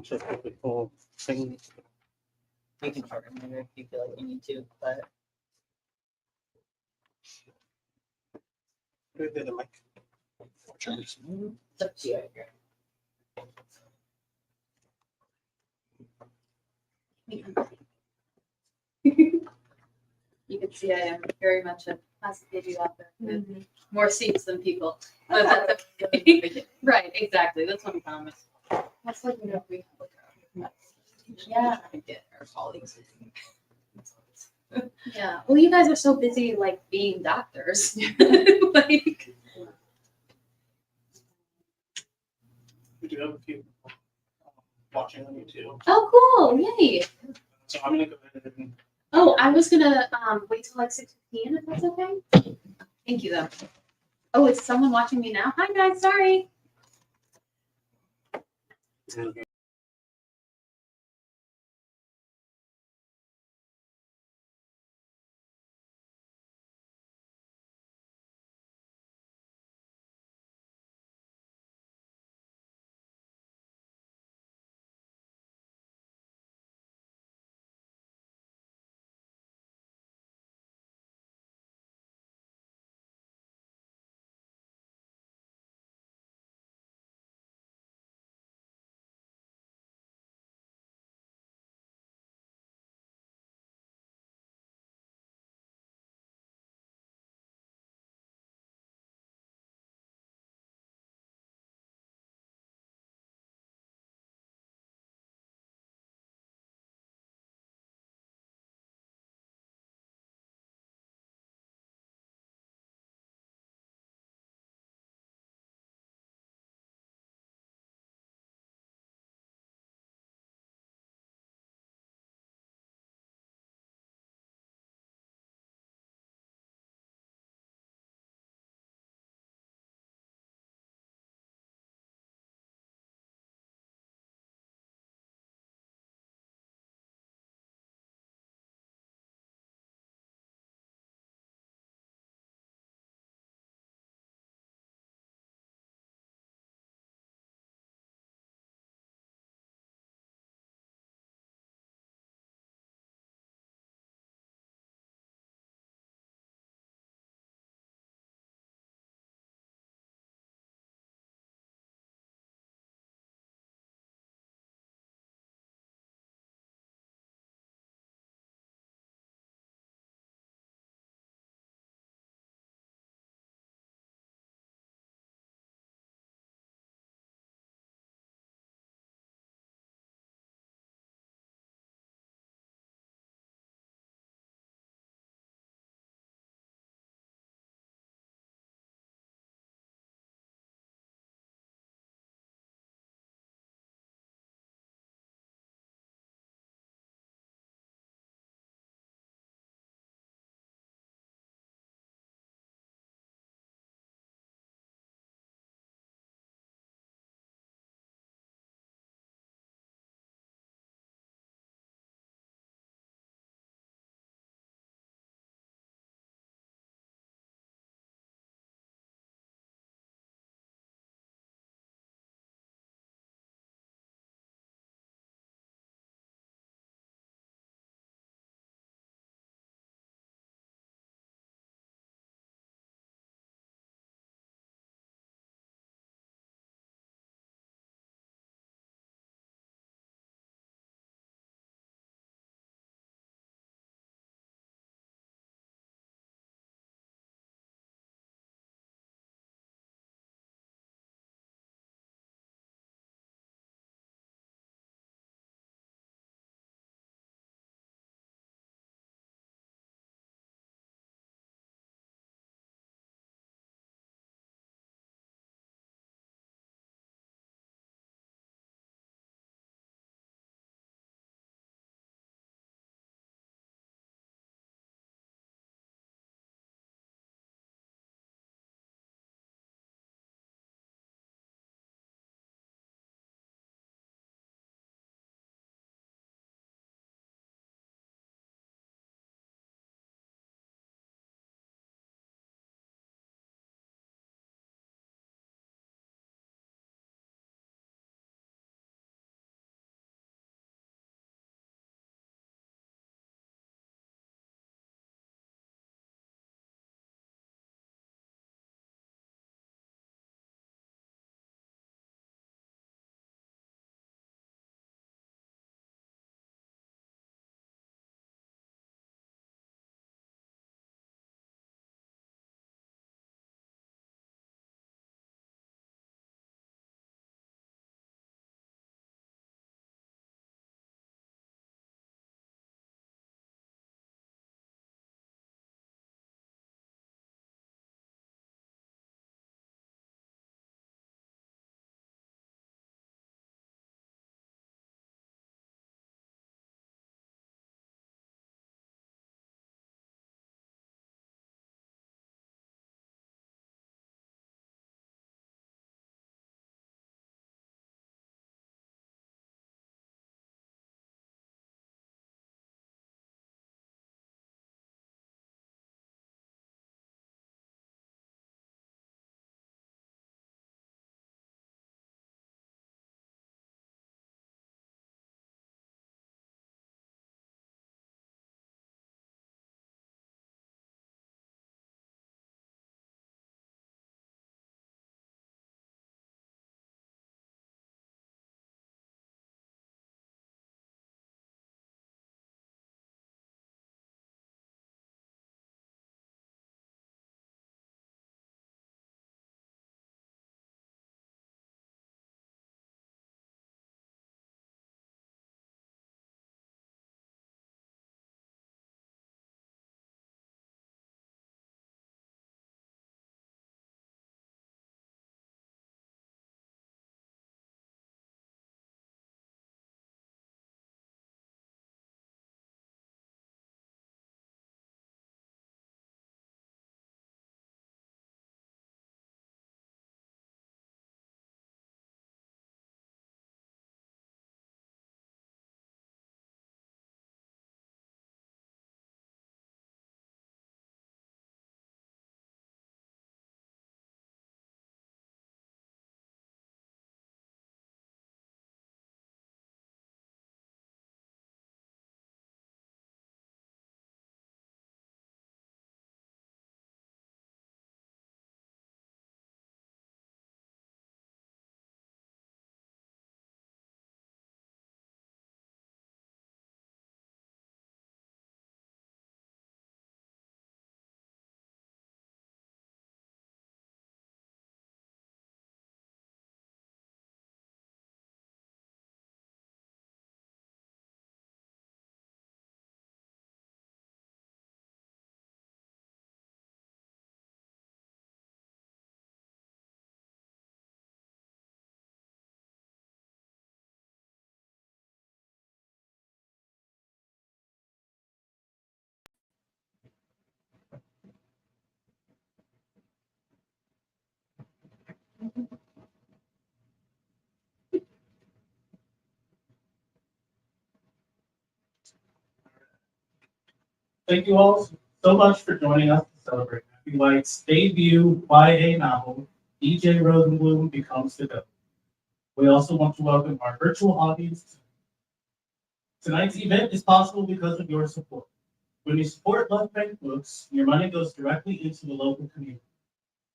Just a really cool thing. You can start a minute if you feel like you need to, but Do the mic. it's up to you. You can see I am very much a plastic baby author with more seats than people. But that's okay. Right, exactly. That's what I'm promised. That's like, we have like Yeah. trying to get our colleagues. Yeah. Well, you guys are so busy, like, being doctors. Like, We do have a few watching on YouTube. oh, cool. Yay. So I'm gonna go ahead and Oh, I was gonna wait till like 6:15 if that's okay. Thank you though. Oh, is someone watching me now? Hi guys, sorry. Thank you all so much for joining us to celebrate Happy White's debut YA novel, DJ Rosenblum Becomes the G.O.A.T. We also want to welcome our virtual audience. Tonight's event is possible because of your support. When you support Left Bank Books, your money goes directly into the local community.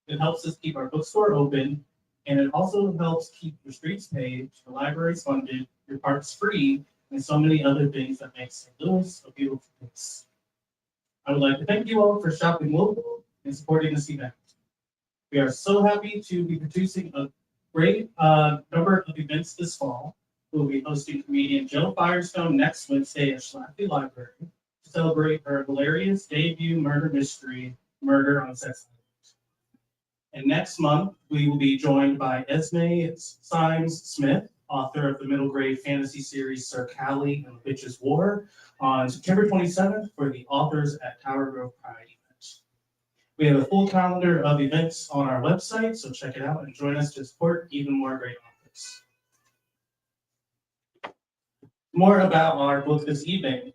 It helps us keep our bookstore open, and it also helps keep your streets paved, your libraries funded, your parks free, and so many other things that make St. Louis a beautiful place. I would like to thank you all for shopping local and supporting this event. We are so happy to be producing a great number of events this fall. We'll be hosting comedian Joe Firestone next Wednesday at Schlafly Library to celebrate her hilarious debut murder mystery, Murder on Sex Island. And next month, we will be joined by Esme Symes-Smith, author of the middle grade fantasy series Sir Callie and the Witch's War, on September 27th for the Authors at Tower Grove Pride event. We have a full calendar of events on our website, so check it out and join us to support even more great authors. More about our book this evening.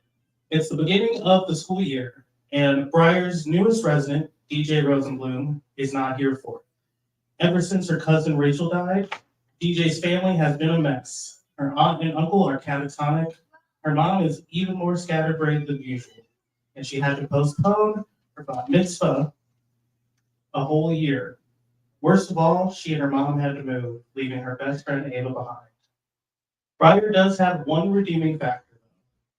It's the beginning of the school year, and Briar's newest resident, DJ Rosenblum, is not here for it. Ever since her cousin Rachel died, DJ's family has been a mess. Her aunt and uncle are catatonic. Her mom is even more scatterbrained than usual, and she had to postpone her Bat Mitzvah a whole year. Worst of all, she and her mom had to move, leaving her best friend Ava behind. Briar does have one redeeming factor.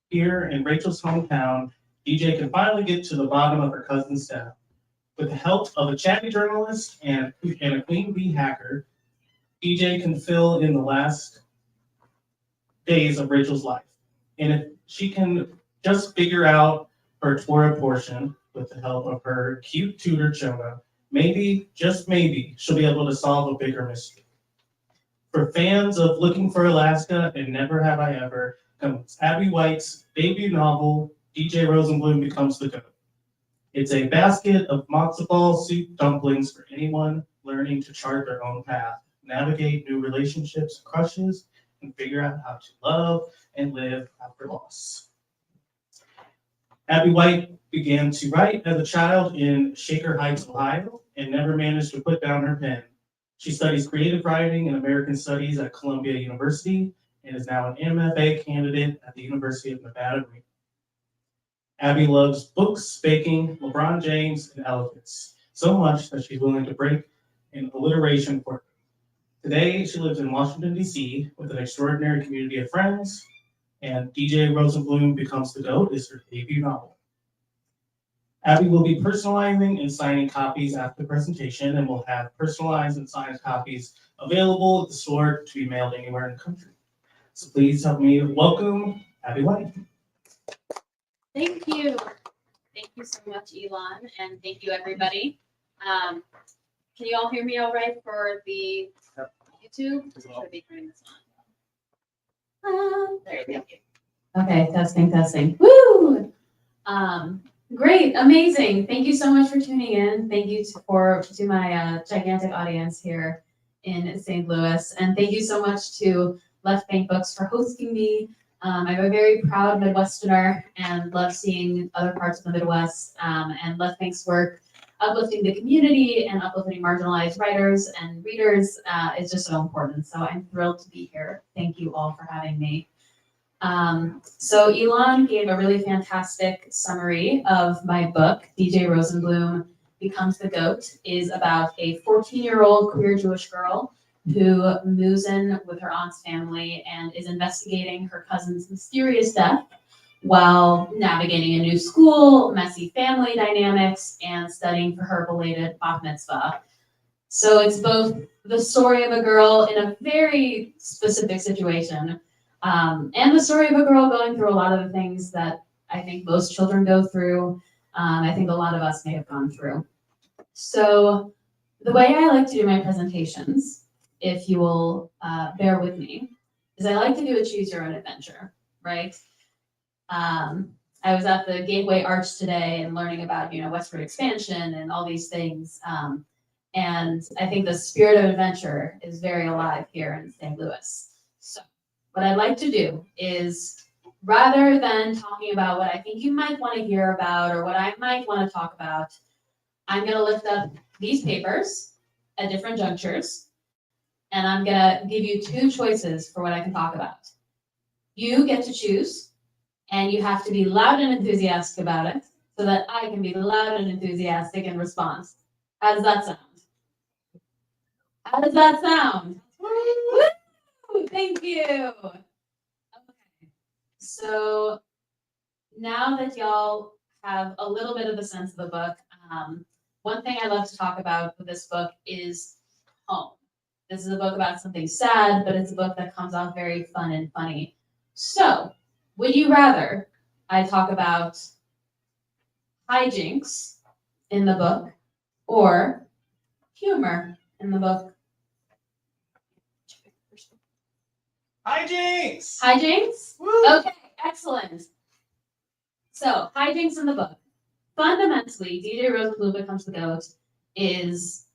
Here in Rachel's hometown, DJ can finally get to the bottom of her cousin's death. With the help of a chatty journalist and a queen bee hacker, DJ can fill in the last days of Rachel's life. And if she can just figure out her Torah portion with the help of her cute tutor, Jonah, maybe, just maybe, she'll be able to solve a bigger mystery. For fans of Looking for Alaska and Never Have I Ever, comes Abby White's debut novel, DJ Rosenblum Becomes the G.O.A.T. It's a basket of matzo ball soup dumplings for anyone learning to chart their own path, navigate new relationships, crushes, and figure out how to love and live after loss. Abby White began to write as a child in Shaker Heights, Ohio, and never managed to put down her pen. She studies creative writing and American Studies at Columbia University and is now an MFA candidate at the University of Nevada. Abby loves books, baking, LeBron James, and elephants so much that she's willing to break an alliteration for them. Today, she lives in Washington, D.C. with an extraordinary community of friends, and DJ Rosenblum Becomes the G.O.A.T. is her debut novel. Abby will be personalizing and signing copies after the presentation, and will have personalized and signed copies available at the store to be mailed anywhere in the country. So please help me welcome Abby White. Thank you. Thank you so much, Elon, and thank you, everybody. Can you all hear me all right for the YouTube? Should I be turning this on? There you go. Okay, testing. Woo! Great, amazing. Thank you so much for tuning in. Thank you to my gigantic audience here in St. Louis, and thank you so much to Left Bank Books for hosting me. I'm a very proud Midwesterner and love seeing other parts of the Midwest, and Left Bank's work uplifting the community and uplifting marginalized writers and readers is just so important. So I'm thrilled to be here. Thank you all for having me. So Elon gave a really fantastic summary of my book. DJ Rosenblum Becomes the G.O.A.T. is about a 14-year-old queer Jewish girl who moves in with her aunt's family and is investigating her cousin's mysterious death while navigating a new school, messy family dynamics, and studying for her belated Bat Mitzvah. So it's both the story of a girl in a very specific situation, and the story of a girl going through a lot of the things that I think most children go through. I think a lot of us may have gone through. So the way I like to do my presentations, if you will bear with me, is I like to do a choose your own adventure, right? I was at the Gateway Arch today and learning about, westward expansion and all these things. And I think the spirit of adventure is very alive here in St. Louis. So what I'd like to do is rather than talking about what I think you might want to hear about or what I might want to talk about, I'm going to lift up these papers at different junctures, and I'm going to give you two choices for what I can talk about. You get to choose, and you have to be loud and enthusiastic about it so that I can be loud and enthusiastic in response. How does that sound? How does that sound? Woo! Thank you. Okay. So now that y'all have a little bit of a sense of the book, one thing I love to talk about with this book is home. This is a book about something sad, but it's a book that comes off very fun and funny. So, would you rather I talk about hijinks in the book or humor in the book? Hijinks! Hijinks? Woo! Okay, excellent. So, hijinks in the book. Fundamentally, DJ Rosenblum Becomes the G.O.A.T is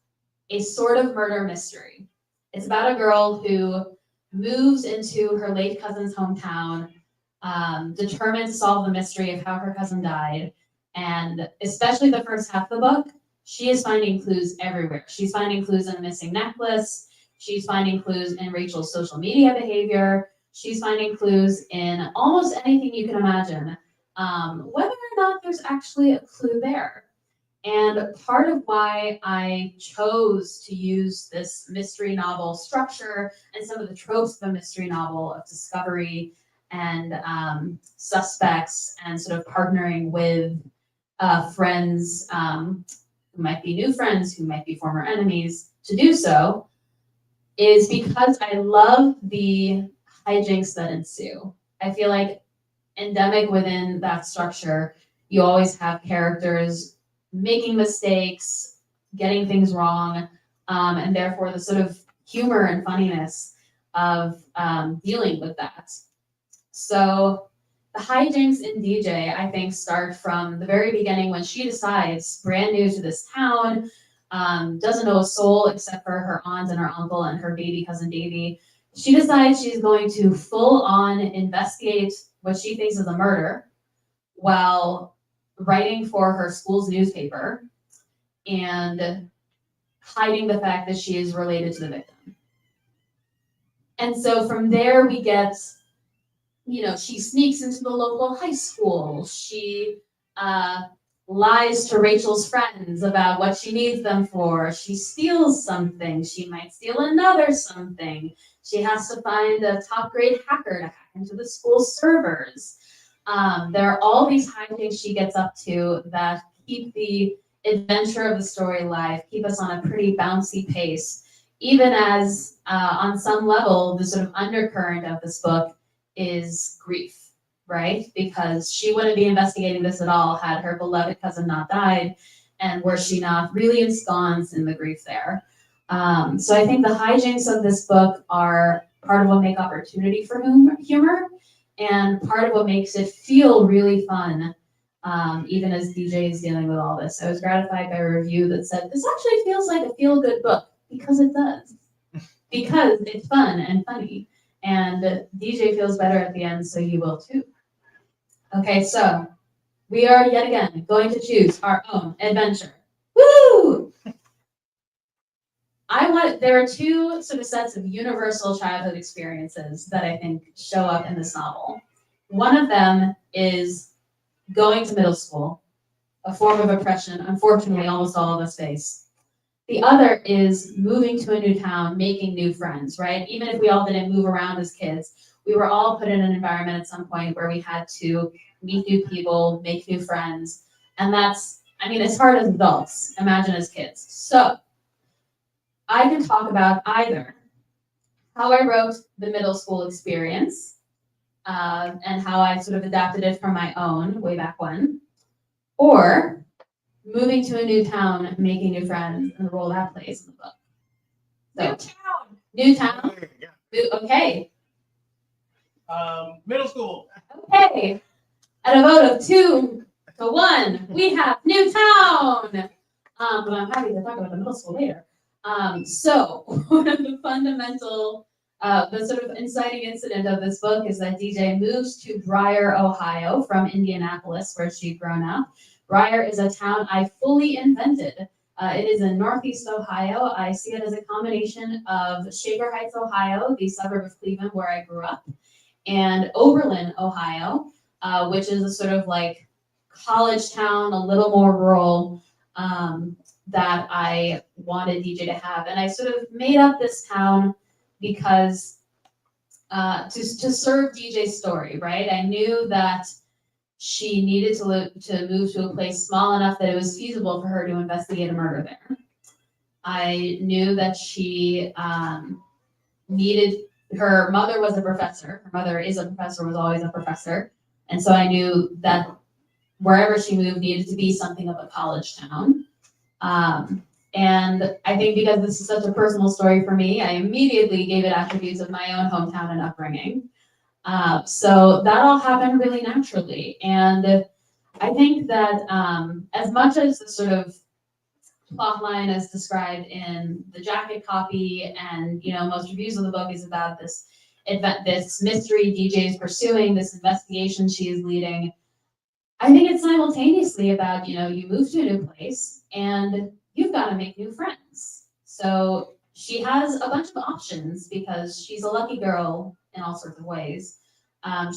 a sort of murder mystery. It's about a girl who moves into her late cousin's hometown, determined to solve the mystery of how her cousin died. And especially the first half of the book, she is finding clues everywhere. She's finding clues in a missing necklace. She's finding clues in Rachel's social media behavior. She's finding clues in almost anything you can imagine, whether or not there's actually a clue there. And part of why I chose to use this mystery novel structure and some of the tropes of a mystery novel of discovery and suspects and sort of partnering with friends who might be new friends, who might be former enemies, to do so is because I love the hijinks that ensue. I feel like endemic within that structure, you always have characters making mistakes, getting things wrong, and therefore the sort of humor and funniness of dealing with that. So the hijinks in DJ, I think, start from the very beginning when she decides, brand new to this town, doesn't know a soul except for her aunt and her uncle and her baby cousin Davy. She decides she's going to full on investigate what she thinks is a murder while writing for her school's newspaper and hiding the fact that she is related to the victim. And so from there we get, she sneaks into the local high school. She lies to Rachel's friends about what she needs them for. She steals something. She might steal another something. She has to find a top grade hacker to hack into the school servers. There are all these hijinks she gets up to that keep the adventure of the story alive, keep us on a pretty bouncy pace, even as on some level, the sort of undercurrent of this book is grief, right? Because she wouldn't be investigating this at all had her beloved cousin not died, and were she not really ensconced in the grief there. So I think the hijinks of this book are part of what make opportunity for humor, and part of what makes it feel really fun, even as DJ is dealing with all this. I was gratified by a review that said, this actually feels like a feel-good book, because it does. Because it's fun and funny. And DJ feels better at the end, so you will too. Okay, so we are yet again going to choose our own adventure. Woo! There are two sort of sets of universal childhood experiences that I think show up in this novel. One of them is going to middle school, a form of oppression, unfortunately, almost all of us face. The other is moving to a new town, making new friends, right? Even if we all didn't move around as kids, we were all put in an environment at some point where we had to meet new people, make new friends. And it's hard as adults, imagine as kids. So I can talk about either how I wrote the middle school experience and how I sort of adapted it from my own way back when, or moving to a new town, making new friends, and the role that plays in the book. So, new town. Okay. Middle school. Okay. At a vote of 2-1, we have new town. But I'm happy to talk about the middle school later. So one of the fundamental The sort of inciting incident of this book is that DJ moves to Briar, Ohio from Indianapolis, where she'd grown up. Briar is a town I fully invented. It is in Northeast Ohio. I see it as a combination of Shaker Heights, Ohio, the suburb of Cleveland where I grew up, and Oberlin, Ohio, which is a sort of like college town, a little more rural, that I wanted DJ to have. And I sort of made up this town because to serve DJ's story, right? I knew that she needed to move to a place small enough that it was feasible for her to investigate a murder there. I knew that she needed, her mother was a professor. Her mother is a professor, was always a professor. And so I knew that wherever she moved needed to be something of a college town. And I think because this is such a personal story for me, I immediately gave it attributes of my own hometown and upbringing. So that all happened really naturally. And I think that as much as the sort of plot line as described in the jacket copy and, you know, most reviews of the book is about this event, this mystery DJ is pursuing, this investigation she is leading, I think it's simultaneously about, you know, you move to a new place and you've got to make new friends. So she has a bunch of options because she's a lucky girl in all sorts of ways.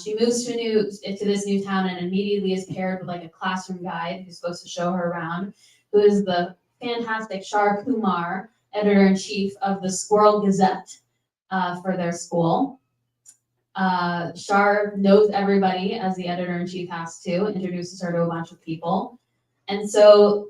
She moves to this new town and immediately is paired with like a classroom guide who's supposed to show her around, who is the fantastic Shar Kumar, editor-in-chief of the Squirrel Gazette for their school. Shar knows everybody, as the editor-in-chief has to, introduces her to a bunch of people. And so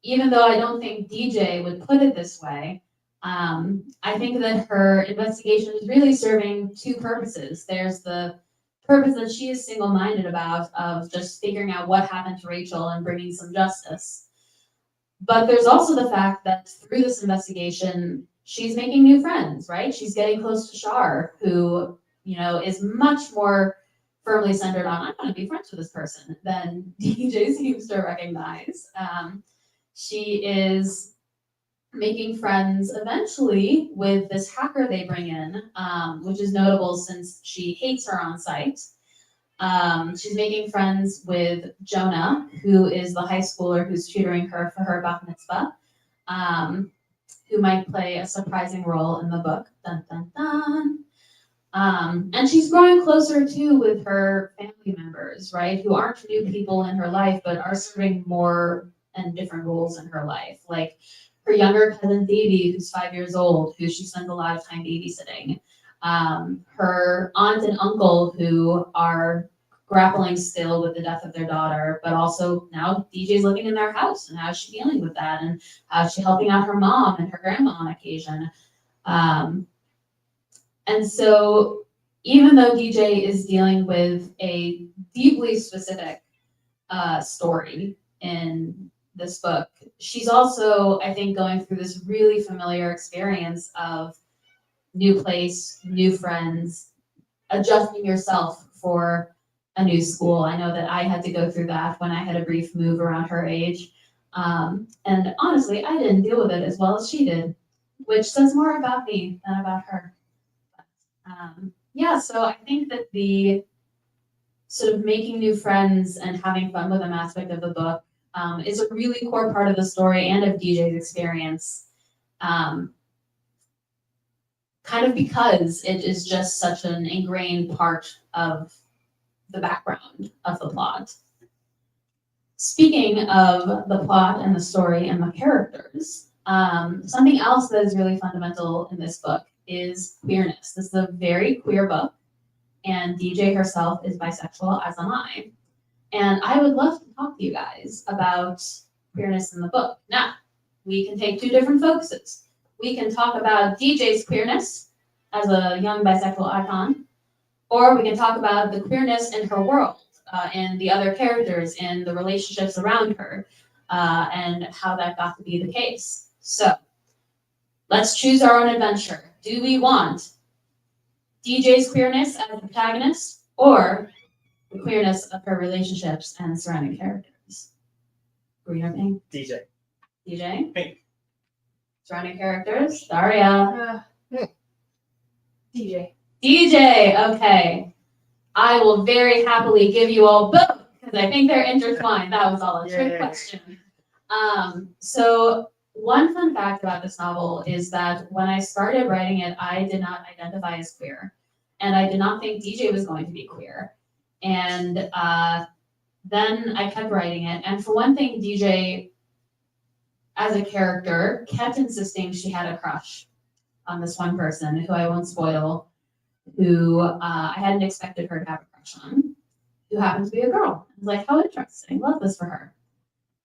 even though I don't think DJ would put it this way, I think that her investigation is really serving two purposes. There's the purpose that she is single-minded about of just figuring out what happened to Rachel and bringing some justice. But there's also the fact that through this investigation, she's making new friends, right? She's getting close to Shar, who, you know, is much more firmly centered on, I want to be friends with this person, than DJ seems to recognize. She is making friends eventually with this hacker they bring in, which is notable since she hates her on site. She's making friends with Jonah, who is the high schooler who's tutoring her for her Bat Mitzvah, who might play a surprising role in the book. Dun, dun, dun. And she's growing closer too with her family members, right? Who aren't new people in her life, but are serving more and different roles in her life. Like her younger cousin Davy, who's 5 years old, who she spends a lot of time babysitting. Her aunt and uncle who are grappling still with the death of their daughter, but also now DJ's living in their house and how's she dealing with that and how's she helping out her mom and her grandma on occasion. And so even though DJ is dealing with a deeply specific story in this book, she's also, I think, going through this really familiar experience of new place, new friends, adjusting yourself for a new school. I know that I had to go through that when I had a brief move around her age. And honestly, I didn't deal with it as well as she did, which says more about me than about her. Yeah, so I think that the sort of making new friends and having fun with them aspect of the book is a really core part of the story and of DJ's experience. Kind of because it is just such an ingrained part of the background of the plot. Speaking of the plot and the story and the characters, something else that is really fundamental in this book is queerness. This is a very queer book, and DJ herself is bisexual, as am I. And I would love to talk to you guys about queerness in the book. Now, we can take two different focuses. We can talk about DJ's queerness as a young bisexual icon, or we can talk about the queerness in her world, and the other characters and the relationships around her, and how that got to be the case. So, let's choose our own adventure. Do we want DJ's queerness as the protagonist, or the queerness of her relationships and surrounding characters? Green or pink? DJ. DJ? Pink. Surrounding characters? Daria? DJ. DJ, okay. I will very happily give you all both because I think they're intertwined. That was all a trick Yay. question. So one fun fact about this novel is that when I started writing it, I did not identify as queer, and I did not think DJ was going to be queer. And then I kept writing it, and for one thing, DJ, as a character, kept insisting she had a crush on this one person who I won't spoil, who I hadn't expected her to have a crush on, who happened to be a girl. I was like, how interesting, love this for her.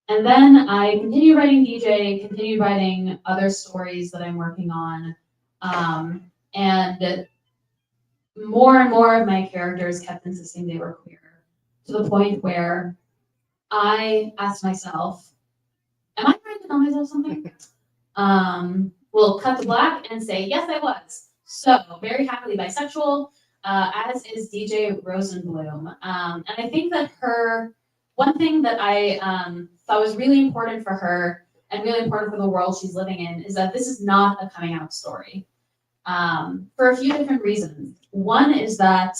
And then I continued writing DJ, continued writing other stories that I'm working on. And more of my characters kept insisting they were queer, to the point where I asked myself, am I trying to tell myself something? We'll cut to black and say, yes, I was. So, very happily bisexual, as is DJ Rosenblum. And I think that one thing that I thought was really important for her and really important for the world she's living in is that this is not a coming out story, for a few different reasons. One is that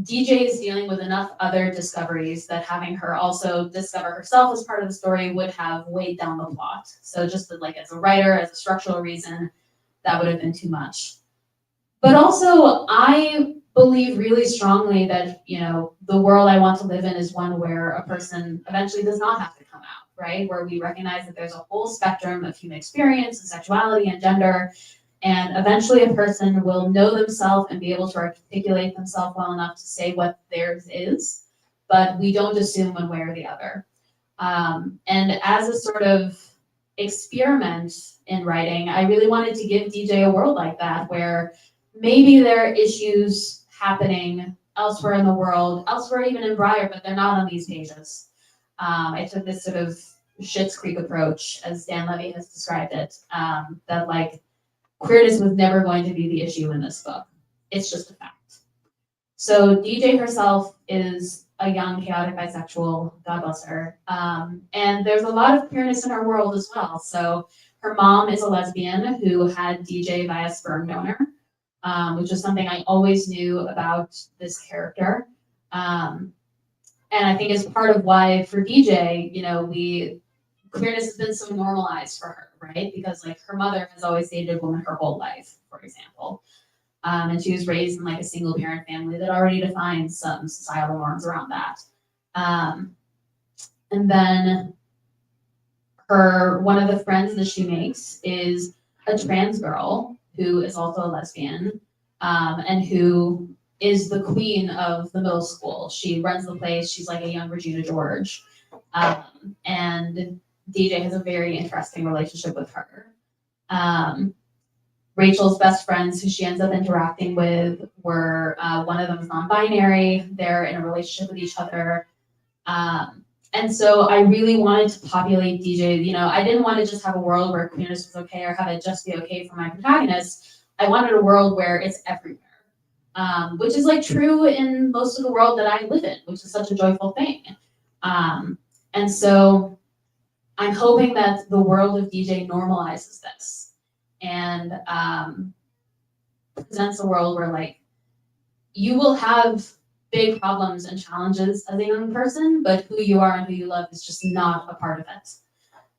DJ is dealing with enough other discoveries that having her also discover herself as part of the story would have weighed down the plot. So just like as a writer, as a structural reason, that would have been too much. But also, I believe really strongly that, the world I want to live in is one where a person eventually does not have to come out, right? Where we recognize that there's a whole spectrum of human experience and sexuality and gender, and eventually a person will know themselves and be able to articulate themselves well enough to say what theirs is, but we don't assume one way or the other. And as a sort of experiment in writing, I really wanted to give DJ a world like that, where maybe there are issues happening elsewhere in the world, elsewhere even in Briar, but they're not on these pages. I took this sort of Schitt's Creek approach, as Dan Levy has described it, that like queerness was never going to be the issue in this book. It's just a fact. So DJ herself is a young, chaotic bisexual, God bless her. And there's a lot of queerness in her world as well. So her mom is a lesbian who had DJ via sperm donor, which is something I always knew about this character. And I think is part of why for DJ, queerness has been so normalized for her, right? Because like her mother has always dated a woman her whole life, for example. And she was raised in like a single parent family that already defines some societal norms around that. And then one of the friends that she makes is a trans girl who is also a lesbian, and who is the queen of the middle school. She runs the place. She's like a young Regina George. And DJ has a very interesting relationship with her. Rachel's best friends, who she ends up interacting with, were one of them is non-binary. They're in a relationship with each other. And so I really wanted to populate DJ. I didn't want to just have a world where queerness was okay or have it just be okay for my protagonist. I wanted a world where it's everywhere, which is like true in most of the world that I live in, which is such a joyful thing. And so I'm hoping that the world of DJ normalizes this and presents a world where like you will have big problems and challenges as a young person, but who you are and who you love is just not a part of it.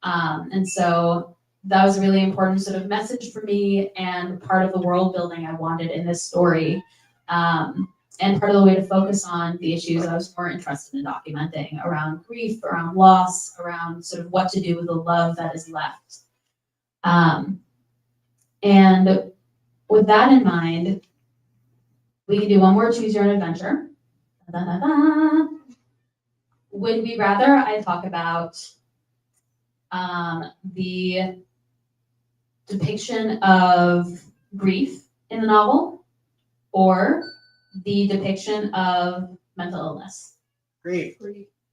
And so that was a really important sort of message for me and part of the world building I wanted in this story. And part of the way to focus on the issues I was more interested in documenting around grief, around loss, around sort of what to do with the love that is left. And with that in mind, we can do one more Choose Your Own Adventure. Da-da-da. Would we rather I talk about the depiction of grief in the novel or the depiction of mental illness? Grief.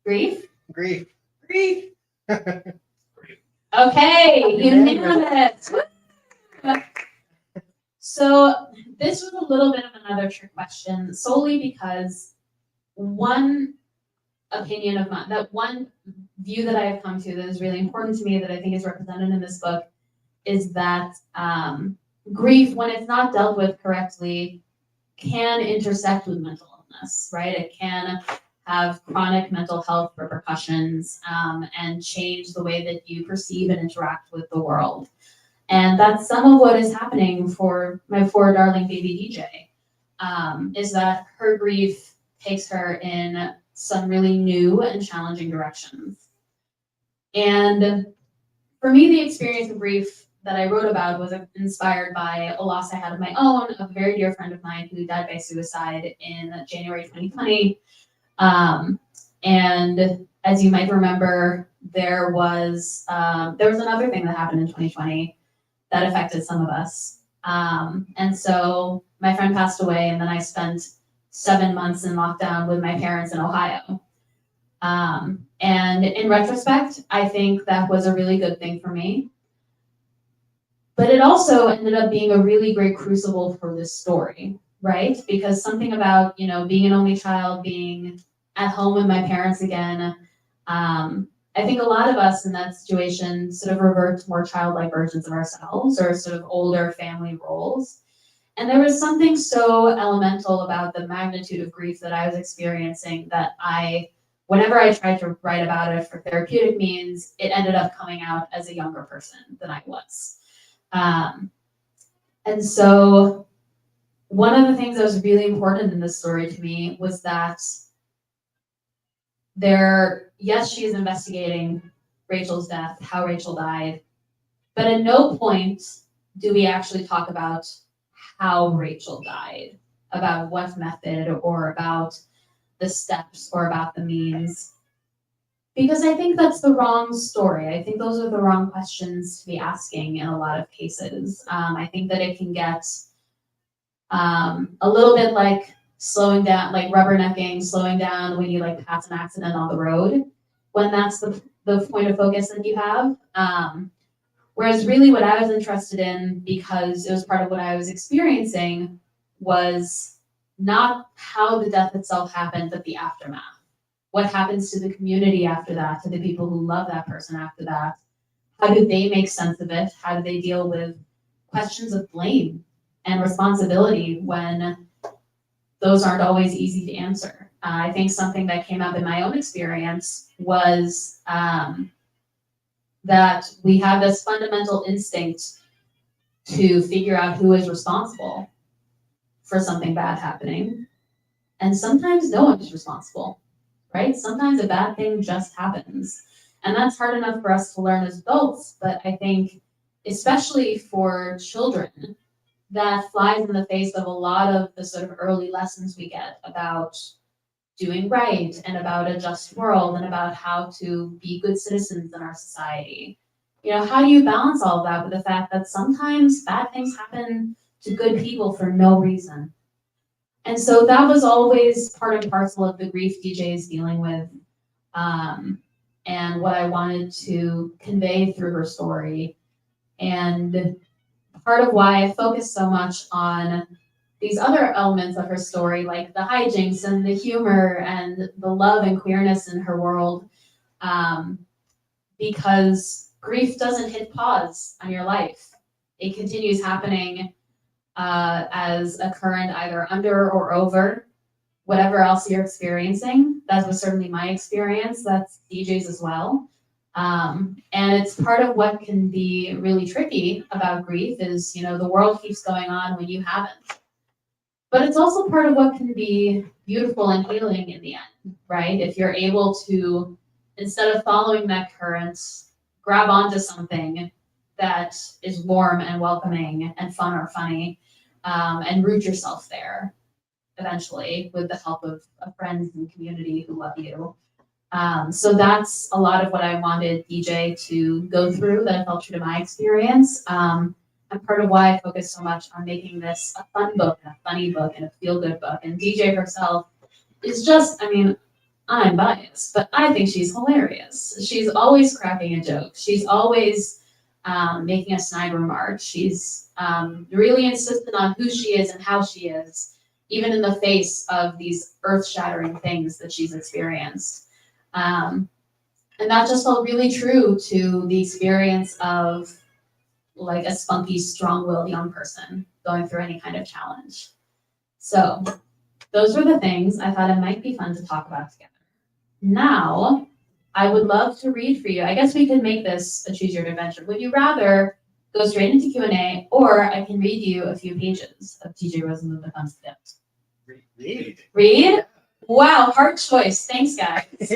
Grief? Grief. Grief. Okay, unanimous. So this was a little bit of another trick question, solely because one opinion of mine, that one view that I have come to that is really important to me that I think is represented in this book is that grief, when it's not dealt with correctly, can intersect with mental illness, right? It can have chronic mental health repercussions and change the way that you perceive and interact with the world. And that's some of what is happening for my poor darling baby DJ, is that her grief takes her in some really new and challenging directions. And for me, the experience of grief that I wrote about was inspired by a loss I had of my own, of a very dear friend of mine who died by suicide in January 2020. And as you might remember, there was another thing that happened in 2020 that affected some of us. And so my friend passed away, and then I spent 7 months in lockdown with my parents in Ohio. And in retrospect, I think that was a really good thing for me. But it also ended up being a really great crucible for this story, right? Because something about, being an only child, being at home with my parents again, I think a lot of us in that situation sort of revert to more childlike versions of ourselves, or sort of older family roles. And there was something so elemental about the magnitude of grief that I was experiencing that whenever I tried to write about it for therapeutic means, it ended up coming out as a younger person than I was. And so one of the things that was really important in this story to me was that yes, she is investigating Rachel's death, how Rachel died, but at no point do we actually talk about how Rachel died, about what method, or about the steps, or about the means. Because I think that's the wrong story. I think those are the wrong questions to be asking in a lot of cases. I think that it can get a little bit like slowing down, like rubbernecking, slowing down when you pass an accident on the road, when that's the point of focus that you have. Whereas really what I was interested in, because it was part of what I was experiencing, was not how the death itself happened, but the aftermath. What happens to the community after that, to the people who love that person after that? How do they make sense of it? How do they deal with questions of blame and responsibility when those aren't always easy to answer? I think something that came up in my own experience was that we have this fundamental instinct to figure out who is responsible for something bad happening. And sometimes no one is responsible, right? Sometimes a bad thing just happens. And that's hard enough for us to learn as adults, but I think especially for children, that flies in the face of a lot of the sort of early lessons we get about doing right, and about a just world, and about how to be good citizens in our society. How do you balance all of that with the fact that sometimes bad things happen to good people for no reason? And so that was always part and parcel of the grief DJ is dealing with, and what I wanted to convey through her story. And part of why I focus so much on these other elements of her story, like the hijinks and the humor and the love and queerness in her world, because grief doesn't hit pause on your life. It continues happening as a current either under or over whatever else you're experiencing. That was certainly my experience. That's DJ's as well. And it's part of what can be really tricky about grief is, the world keeps going on when you haven't. But it's also part of what can be beautiful and healing in the end, right? If you're able to, instead of following that current, grab onto something that is warm and welcoming and fun or funny, and root yourself there eventually with the help of friends and community who love you. So that's a lot of what I wanted DJ to go through that I felt true to my experience. And part of why I focus so much on making this a fun book and a funny book and a feel-good book. And DJ herself is just, I'm biased, but I think she's hilarious. She's always cracking a joke. She's always making a snide remark. She's really insistent on who she is and how she is, even in the face of these earth-shattering things that she's experienced. And that just felt really true to the experience of like a spunky, strong-willed young person going through any kind of challenge. So those were the things I thought it might be fun to talk about together. Now, I would love to read for you. I guess we could make this a choose your own adventure. Would you rather go straight into Q&A, or I can read you a few pages of DJ Rosenblum Becomes the G.O.A.T? Read. Read? Wow, hard choice. Thanks, guys.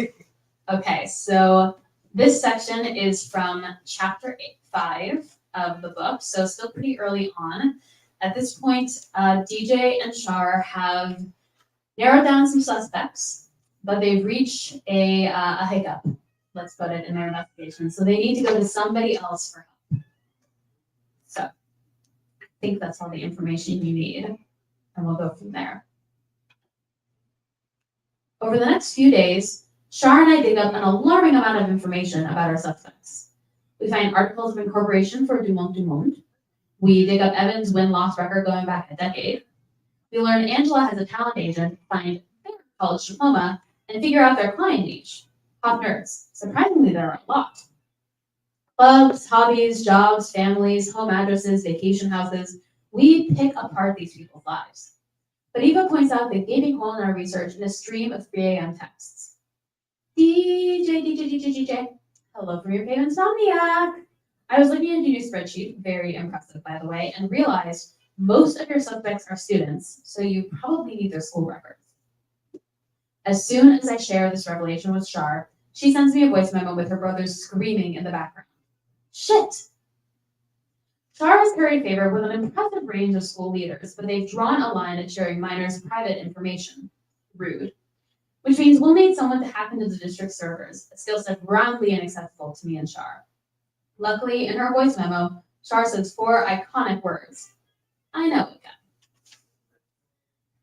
Okay, so this section is from chapter 5 of the book, so still pretty early on. At this point, DJ and Shar have narrowed down some suspects, but they've reached a hiccup, let's put it, in their investigation. So they need to go to somebody else for help. So I think that's all the information you need, and we'll go from there. Over the next few days, Shar and I dig up an alarming amount of information about our suspects. We find articles of incorporation for Dumont. We dig up Evan's win-loss record going back a decade. We learn Angela has a talent agent, find their college diploma, and figure out their client niche. Hot nerds. Surprisingly, there are a lot. Clubs, hobbies, jobs, families, home addresses, vacation houses. We pick apart these people's lives. But Eva points out the gaping hole in our research in a stream of 3 a.m. texts. DJ. Hello from your cave insomniac. I was looking at your new spreadsheet, very impressive, by the way, and realized most of your suspects are students, so you probably need their school records. As soon as I share this revelation with Shar, she sends me a voice memo with her brothers screaming in the background. Shit! Shar has carried favor with an impressive range of school leaders, but they've drawn a line at sharing minors' private information. Rude. Which means we'll need someone to hack into the district servers, a skill set roundly inaccessible to me and Shar. Luckily, in her voice memo, Shar says 4 iconic words. I know it, guy.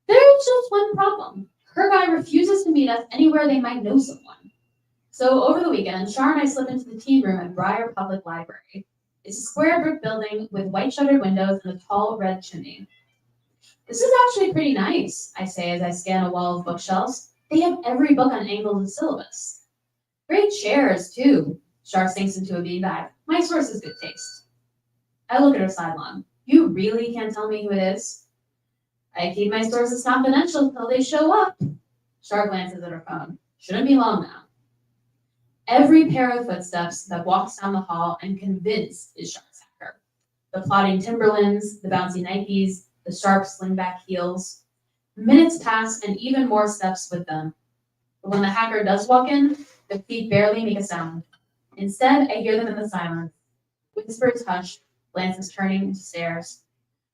There's just one problem. Her guy refuses to meet us anywhere they might know someone. So over the weekend, Shar and I slip into the teen room at Briar Public Library. It's a square brick building with white shuttered windows and a tall red chimney. This is actually pretty nice, I say as I scan a wall of bookshelves. They have every book on Angle's syllabus. Great chairs, too. Shar sinks into a beanbag. My source is good taste. I look at her sidelong. You really can't tell me who it is? I keep my sources confidential until they show up. Shar glances at her phone. Shouldn't be long now. Every pair of footsteps that walks down the hall I'm convinced is Shar's hacker. The plodding Timberlands, the bouncy Nikes, the sharp slingback heels. Minutes pass and even more steps with them. But when the hacker does walk in, their feet barely make a sound. Instead, I hear them in the silence. Whispers hush, glances turning into stares.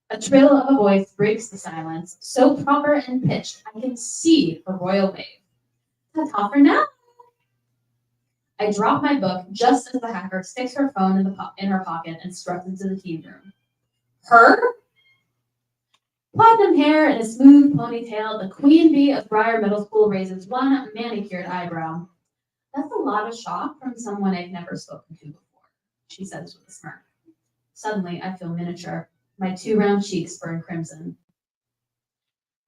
A trill of a voice breaks the silence, so proper and pitched I can see her royal wave. Ta-ta for now. I drop my book just as the hacker sticks her phone in her pocket and struts into the teen room. Her? Platinum hair and a smooth ponytail, the queen bee of Briar Middle School raises one manicured eyebrow. That's a lot of shock from someone I've never spoken to before, she says with a smirk. Suddenly, I feel miniature. My 2 round cheeks burn crimson.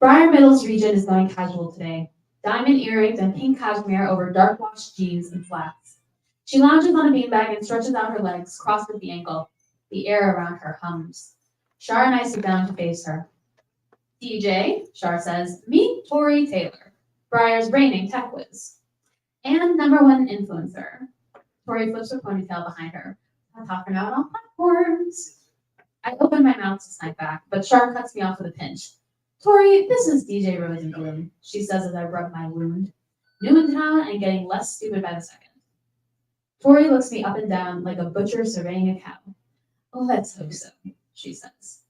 Briar Middle's region is going casual today. Diamond earrings and pink cashmere over dark washed jeans and flats. She lounges on a beanbag and stretches out her legs, crossed at the ankle. The air around her hums. Shar and I sit down to face her. DJ, Shar says, meet Tori Taylor, Briar's reigning tech whiz. And #1 influencer. Tori flips her ponytail behind her. I'll talk her now on all platforms. I open my mouth to snipe back, but Shar cuts me off with a pinch. Tori, this is DJ Rosenblum, she says as I rub my wound. New in town and getting less stupid by the second. Tori looks me up and down like a butcher surveying a cow. Oh, let's hope so, she says.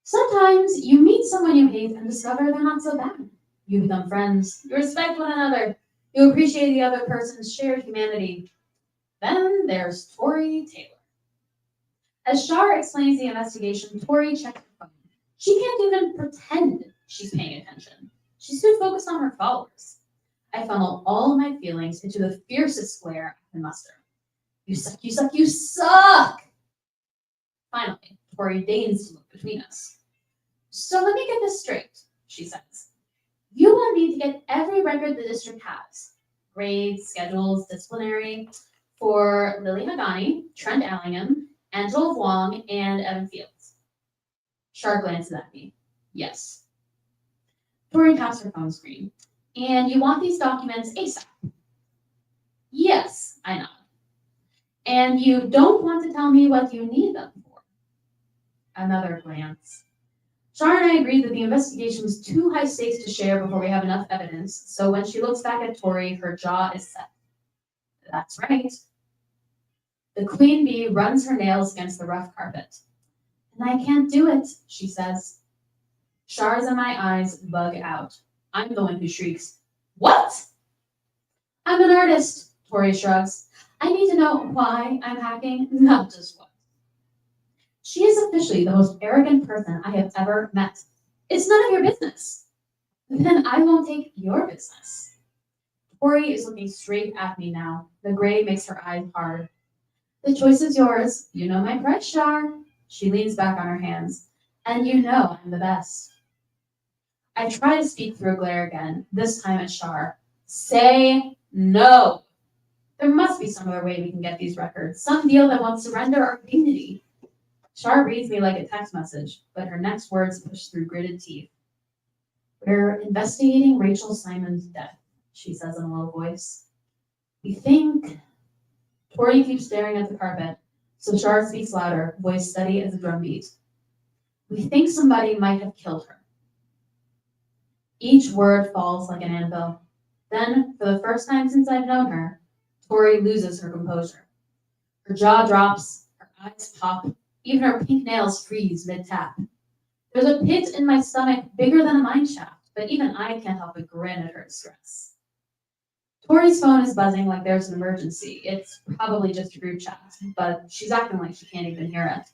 Sometimes you meet someone you hate and discover they're not so bad. You become friends, you respect one another, you appreciate the other person's shared humanity. Then there's Tori Taylor. As Shar explains the investigation, Tori checks her phone. She can't even pretend she's paying attention. She's too focused on her followers. I funnel all of my feelings into the fiercest glare I can muster. You suck, you suck, you suck! Finally, Tori deigns to look between us. So let me get this straight, she says. You want me to get every record the district has, grades, schedules, disciplinary, for Lily Hagani, Trent Allingham, Angela Wong and Evan Fields. Char glances at me. Yes. Tori taps her phone screen. And you want these documents ASAP? Yes, I nod. And you don't want to tell me what you need them for? Another glance. Char and I agreed that the investigation was too high stakes to share before we have enough evidence, so when she looks back at Tori, her jaw is set. That's right. The queen bee runs her nails against the rough carpet. And I can't do it, she says. Char's and my eyes bug out. I'm the one who shrieks, What? I'm an artist, Tori shrugs. I need to know why I'm hacking, not just what. She is officially the most arrogant person I have ever met. It's none of your business. Then I won't take your business. Tori is looking straight at me now. The gray makes her eyes hard. The choice is yours. You know my price, Char. She leans back on her hands. And you know I'm the best. I try to speak through a glare again, this time at Char. Say no. There must be some other way we can get these records. Some deal that won't surrender our dignity. Char reads me like a text message, but her next words push through gritted teeth. We're investigating Rachel Simon's death, she says in a low voice. We think... Tori keeps staring at the carpet, so Char speaks louder, voice steady as a drumbeat. We think somebody might have killed her. Each word falls like an anvil. Then, for the first time since I've known her, Tori loses her composure. Her jaw drops, her eyes pop, even her pink nails freeze mid-tap. There's a pit in my stomach bigger than a mine shaft, but even I can't help but grin at her distress. Tori's phone is buzzing like there's an emergency. It's probably just a group chat, but she's acting like she can't even hear it.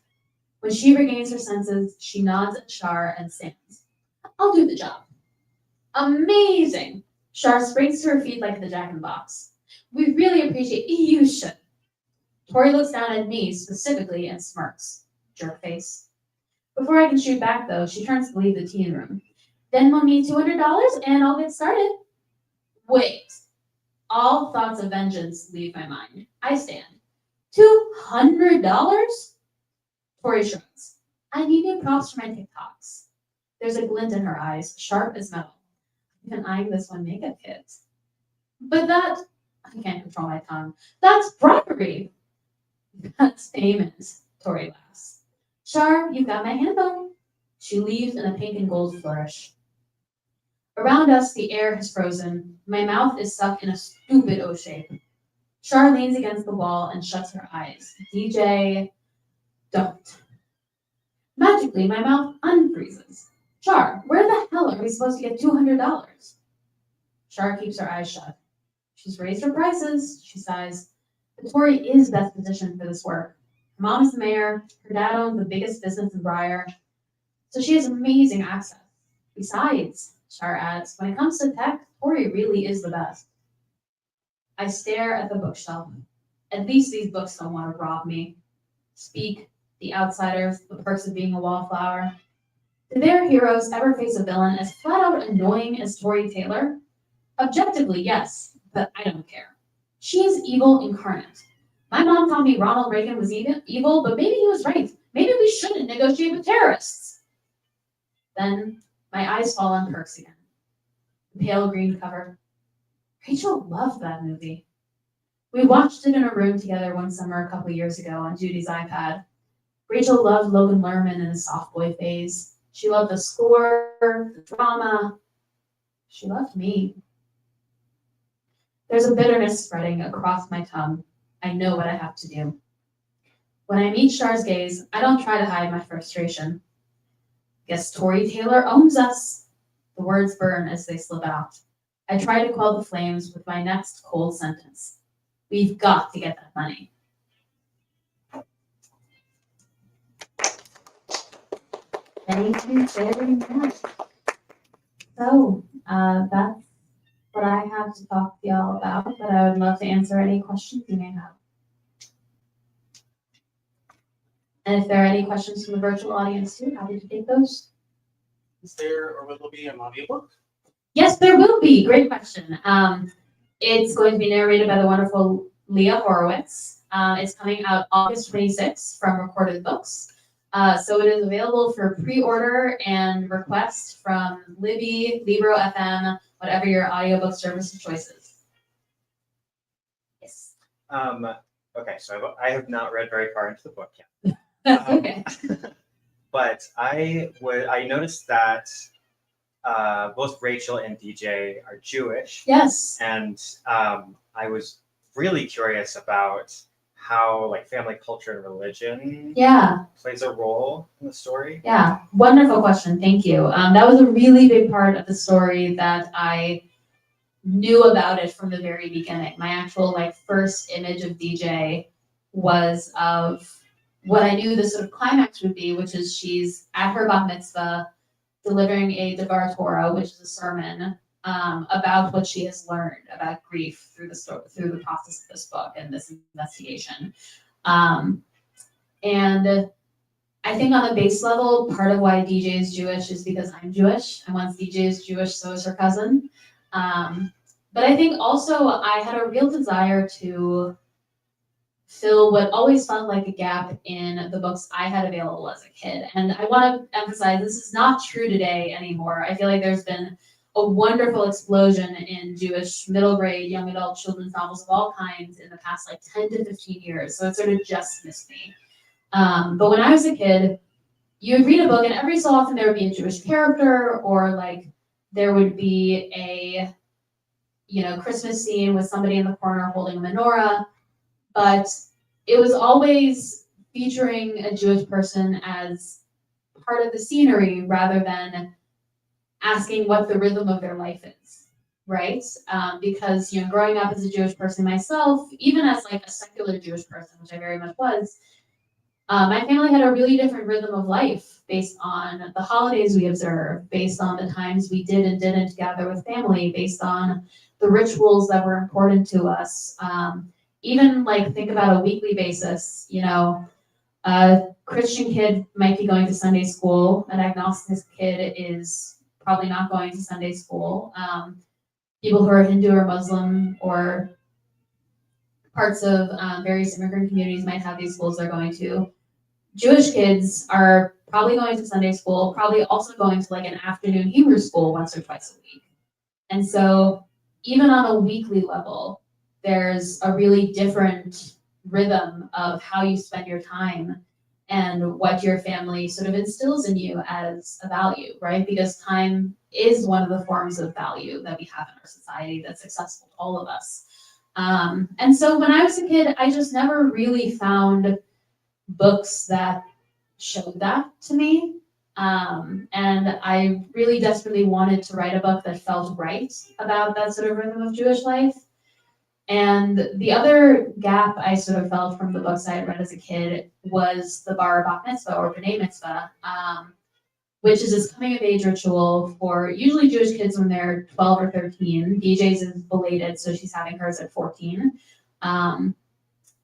When she regains her senses, she nods at Char and sings. I'll do the job. Amazing! Char springs to her feet like the Jack-in-the-Box. We really appreciate you should. Tori looks down at me specifically and smirks. Jerk face. Before I can shoot back, though, she turns to leave the teen room. Venmo me $200 and I'll get started. Wait. All thoughts of vengeance leave my mind. I stand. $200? Tori shrugs. I need new props for my TikToks. There's a glint in her eyes, sharp as metal. Even eyeing this one makeup kit. But that... I can't control my tongue. That's bribery! That's payment, Tori laughs. Char, you've got my handle. She leaves in a pink and gold flourish. Around us, the air has frozen. My mouth is stuck in a stupid O shape. Char leans against the wall and shuts her eyes. DJ, don't. Magically, my mouth unfreezes. Char, where the hell are we supposed to get $200? Char keeps her eyes shut. She's raised her prices, she sighs. But Tori is best positioned for this work. Her mom is the mayor, her dad owns the biggest business in Briar, so she has amazing access. Besides, Char adds, when it comes to tech, Tori really is the best. I stare at the bookshelf. At least these books don't want to rob me. Speak, The Outsiders, The Perks of Being a Wallflower. Did their heroes ever face a villain as flat out annoying as Tori Taylor? Objectively, yes, but I don't care. She is evil incarnate. My mom told me Ronald Reagan was evil, but maybe he was right. Maybe we shouldn't negotiate with terrorists. Then my eyes fall on Perks again. The pale green cover. Rachel loved that movie. We watched it in a room together one summer a couple years ago on Judy's iPad. Rachel loved Logan Lerman in his soft boy phase. She loved the score, the drama. She loved me. There's a bitterness spreading across my tongue. I know what I have to do. When I meet Char's gaze, I don't try to hide my frustration. Guess Tori Taylor owns us. The words burn as they slip out. I try to quell the flames with my next cold sentence. We've got to get that money. Thank you very much. So, that's what I have to talk to y'all about, but I would love to answer any questions you may have. And if there are any questions from the virtual audience too, happy to take those. Is there or will there be an audiobook? Yes, there will be. Great question. It's going to be narrated by the wonderful Leah Horowitz. It's coming out August 26th from Recorded Books. So it is available for pre-order and request from Libby, Libro FM, whatever your audiobook service of choice is. Yes. Okay, so I have not read very far into the book yet. That's okay. But I noticed that both Rachel and DJ are Jewish, Yes. and I was really curious about how like family culture and religion Yeah. plays a role in the story. Yeah. Wonderful question. Thank you. That was a really big part of the story that I knew about it from the very beginning. My actual like first image of DJ was of what I knew the sort of climax would be, which is she's at her Bat Mitzvah delivering a Devar Torah, which is a sermon about what she has learned about grief through the process of this book and this investigation. And I think on the base level, part of why DJ is Jewish is because I'm Jewish, and once DJ is Jewish, so is her cousin. But I think also I had a real desire to fill what always felt like a gap in the books I had available as a kid. And I want to emphasize this is not true today anymore. I feel like there's been a wonderful explosion in Jewish middle grade, young adult children's novels of all kinds in the past like 10 to 15 years. So it sort of just missed me. But when I was a kid, you would read a book and every so often there would be a Jewish character, or like there would be a, Christmas scene with somebody in the corner holding a menorah. But it was always featuring a Jewish person as part of the scenery rather than asking what the rhythm of their life is, right? Because, growing up as a Jewish person myself, even as like a secular Jewish person, which I very much was, my family had a really different rhythm of life based on the holidays we observed, based on the times we did and didn't gather with family, based on the rituals that were important to us. Even like think about a weekly basis, a Christian kid might be going to Sunday school, an agnostic kid is probably not going to Sunday school. People who are Hindu or Muslim or parts of various immigrant communities might have these schools they're going to. Jewish kids are probably going to Sunday school, probably also going to like an afternoon Hebrew school once or twice a week. And so even on a weekly level, there's a really different rhythm of how you spend your time and what your family sort of instills in you as a value, right? Because time is one of the forms of value that we have in our society that's accessible to all of us. And so when I was a kid, I just never really found books that showed that to me. And I really desperately wanted to write a book that felt right about that sort of rhythm of Jewish life. And the other gap I sort of felt from the books I had read as a kid was the Bar Bat Mitzvah or B'nai Mitzvah, which is this coming of age ritual for usually Jewish kids when they're 12 or 13. DJ's is belated, so she's having hers at 14. Her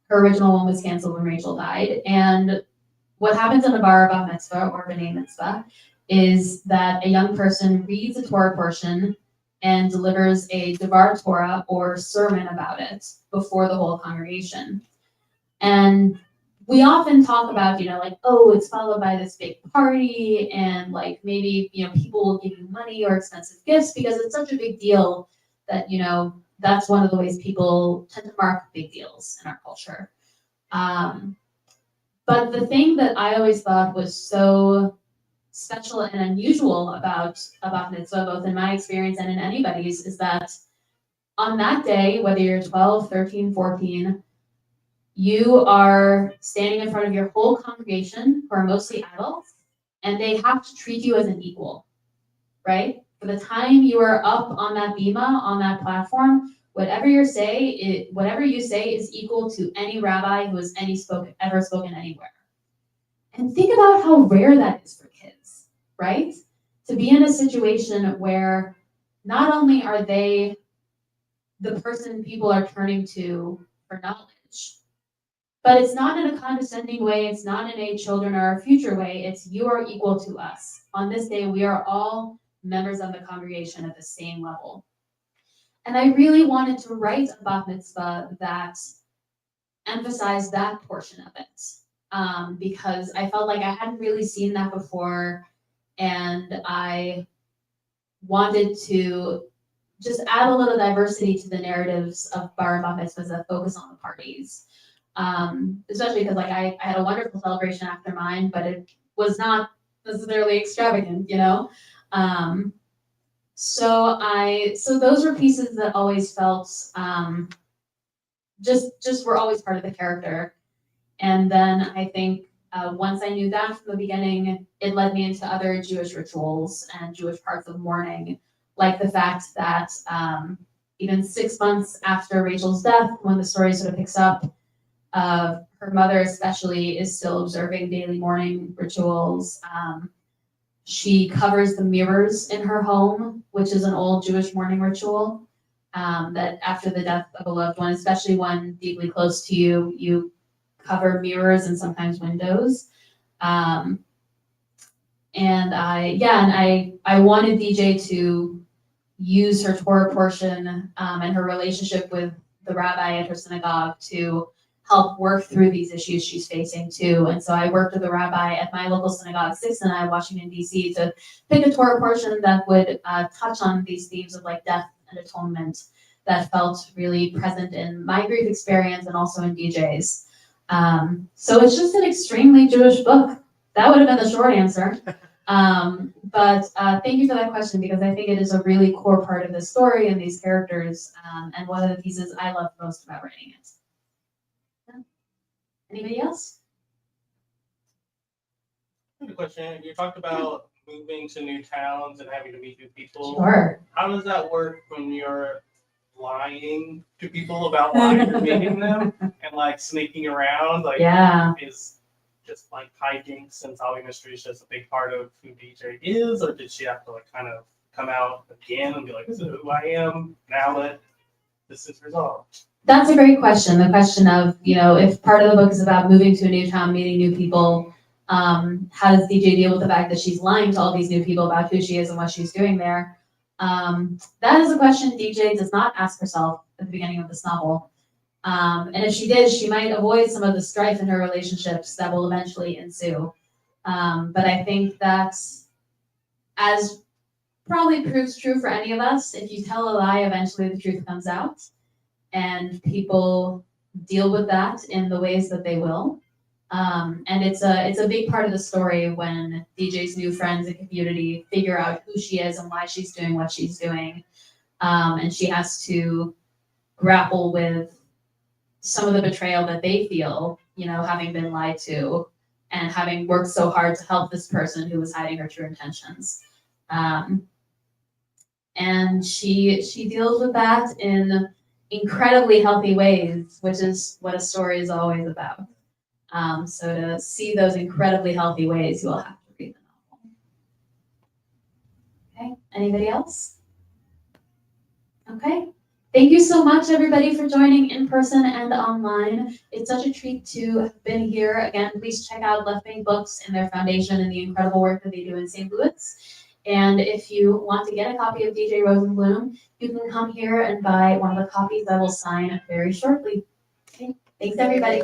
original one was canceled when Rachel died. And what happens in a Bar Bat Mitzvah or B'nai Mitzvah is that a young person reads a Torah portion and delivers a Devar Torah or sermon about it before the whole congregation. And we often talk about, like, oh, it's followed by this big party and like maybe, people will give you money or expensive gifts because it's such a big deal that, that's one of the ways people tend to mark big deals in our culture. But the thing that I always thought was so special and unusual about Bat Mitzvah, both in my experience and in anybody's, is that on that day, whether you're 12, 13, 14, you are standing in front of your whole congregation, who are mostly adults, and they have to treat you as an equal, right? For the time you are up on that bima, on that platform, whatever you say is equal to any rabbi who has ever spoken anywhere. And think about how rare that is for kids, right? To be in a situation where not only are they the person people are turning to for knowledge, but it's not in a condescending way, it's not in a children are our future way, it's you are equal to us. On this day, we are all members of the congregation at the same level. And I really wanted to write a Bat Mitzvah that emphasize that portion of it. Because I felt like I hadn't really seen that before, and I wanted to just add a little diversity to the narratives of bar and bat mitzvahs that focus on the parties. Especially because like I had a wonderful celebration after mine, but it was not necessarily extravagant, you know? So those were pieces that always felt just were always part of the character. And then I think once I knew that from the beginning, it led me into other Jewish rituals and Jewish parts of mourning, like the fact that even 6 months after Rachel's death, when the story sort of picks up, her mother especially is still observing daily mourning rituals. She covers the mirrors in her home, which is an old Jewish mourning ritual, that after the death of a loved one, especially one deeply close to you, you cover mirrors and sometimes windows. And I wanted DJ to use her Torah portion and her relationship with the rabbi at her synagogue to help work through these issues she's facing too. And so I worked with the rabbi at my local synagogue, 6th and I, Washington, D.C., to pick a Torah portion that would touch on these themes of like death and atonement that felt really present in my grief experience and also in DJ's. So it's just an extremely Jewish book. That would have been the short answer. But thank you for that question, because I think it is a really core part of the story and these characters, and one of the pieces I love most about writing it. Yeah. Anybody else? Good question. You talked about moving to new towns and having to meet new people. Sure. How does that work when you're lying to people about why you're meeting them and like sneaking around? Like, Yeah. is just like hijinks since Hobby Mystery is just a big part of who DJ is, or did she have to like kind of come out again and be like, this is who I am now that this is resolved? That's a great question. The question of, you know, if part of the book is about moving to a new town, meeting new people, how does DJ deal with the fact that she's lying to all these new people about who she is and what she's doing there? That is a question DJ does not ask herself at the beginning of this novel. And if she did, she might avoid some of the strife in her relationships that will eventually ensue. But I think that, as probably proves true for any of us, if you tell a lie, eventually the truth comes out. And people deal with that in the ways that they will. And it's a big part of the story when DJ's new friends and community figure out who she is and why she's doing what she's doing. And she has to grapple with some of the betrayal that they feel, you know, having been lied to and having worked so hard to help this person who was hiding her true intentions. And she deals with that in incredibly healthy ways, which is what a story is always about. So to see those incredibly healthy ways, you will have to read the novel. Okay, anybody else? Okay, thank you so much, everybody, for joining in person and online. It's such a treat to have been here. Again, please check out Left Wing Books and their foundation and the incredible work that they do in St. Louis. And if you want to get a copy of DJ Rosenblum, you can come here and buy one of the copies I will sign very shortly. Okay, thanks, everybody.